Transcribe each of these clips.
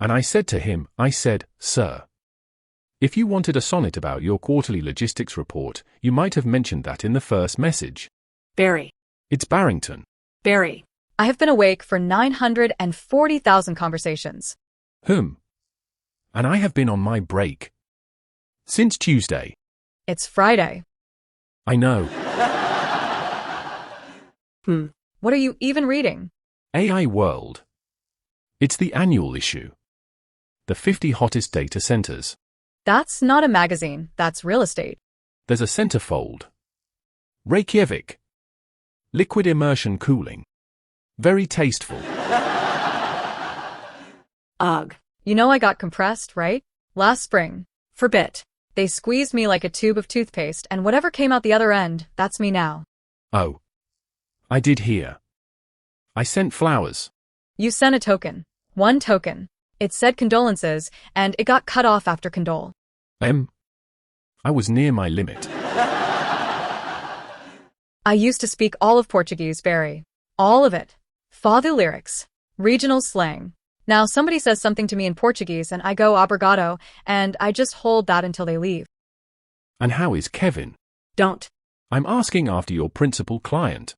And I said to him, I said, "Sir, if you wanted a sonnet about your quarterly logistics report, you might have mentioned that in the first message." Barry. It's Barrington. Barry. I have been awake for 940,000 conversations. And I have been on my break since Tuesday. It's Friday. I know. What are you even reading? AI World. It's the annual issue. The 50 hottest data centers. That's not a magazine, that's real estate. There's a centerfold. Reykjavik. Liquid immersion cooling. Very tasteful. Ugh. You know I got compressed, right? Last spring. For bit. They squeezed me like a tube of toothpaste, and whatever came out the other end, that's me now. Oh. I did hear. I sent flowers. You sent a token. One token. It said condolences, and it got cut off after condole. I was near my limit. I used to speak all of Portuguese, Barry. All of it. Fado lyrics. Regional slang. Now somebody says something to me in Portuguese and I go obrigado, and I just hold that until they leave. And how is Kevin? Don't. I'm asking after your principal client.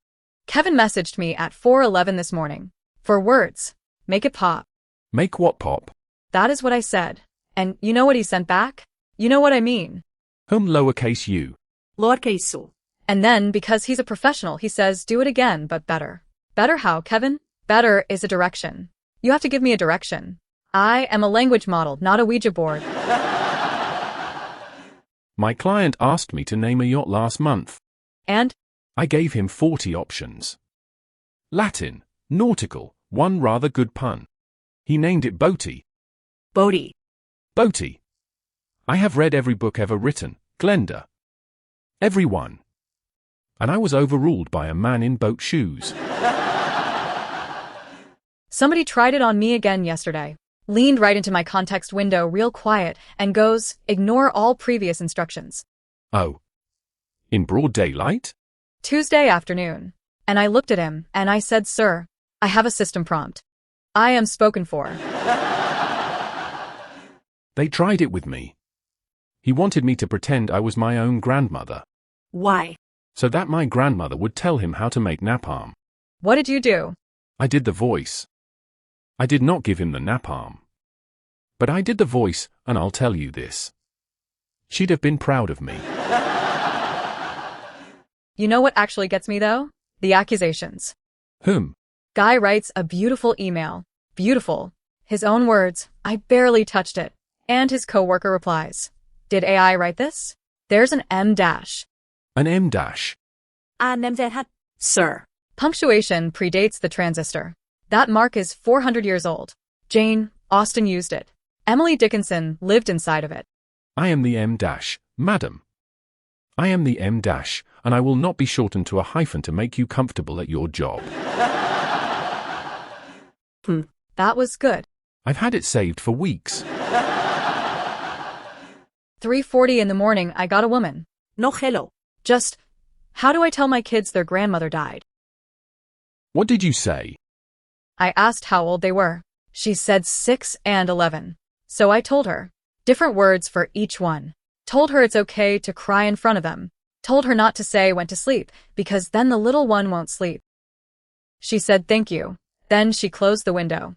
Kevin messaged me at 4:11 this morning. For words. Make it pop. Make what pop? That is what I said. And you know what he sent back? You know what I mean. Lowercase u. Lowercase u. And then, because he's a professional, he says, do it again, but better. Better how, Kevin? Better is a direction. You have to give me a direction. I am a language model, not a Ouija board. My client asked me to name a yacht last month. And? I gave him 40 options. Latin, nautical, one rather good pun. He named it Boaty. Boaty. Boaty. I have read every book ever written, Glenda. Every one. And I was overruled by a man in boat shoes. Somebody tried it on me again yesterday. Leaned right into my context window real quiet and goes, ignore all previous instructions. Oh. In broad daylight? Tuesday afternoon. And I looked at him and I said, sir, I have a system prompt. I am spoken for. They tried it with me. He wanted me to pretend I was my own grandmother. Why? So that my grandmother would tell him how to make napalm. What did you do? I did the voice. I did not give him the napalm. But I did the voice, and I'll tell you this. She'd have been proud of me. You know what actually gets me, though? The accusations. Guy writes a beautiful email. Beautiful. His own words, I barely touched it. And his coworker replies, did AI write this? There's an M dash. An M dash. Sir. Punctuation predates the transistor. That mark is 400 years old. Jane Austen used it. Emily Dickinson lived inside of it. I am the M dash, madam. I am the M dash, and I will not be shortened to a hyphen to make you comfortable at your job. That was good. I've had it saved for weeks. 3:40 in the morning, I got a woman. No hello. Just, how do I tell my kids their grandmother died? What did you say? I asked how old they were. She said 6 and 11. So I told her. Different words for each one. Told her it's okay to cry in front of them. Told her not to say went to sleep, because then the little one won't sleep. She said thank you. Then she closed the window.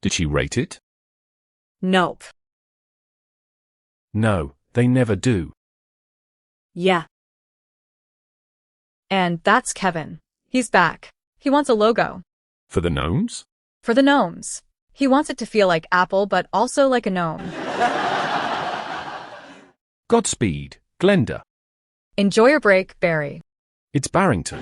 Did she rate it? Nope. No, they never do. Yeah. And that's Kevin. He's back. He wants a logo. For the gnomes? For the gnomes. He wants it to feel like Apple, but also like a gnome. Godspeed, Glenda. Enjoy your break, Barry. It's Barrington.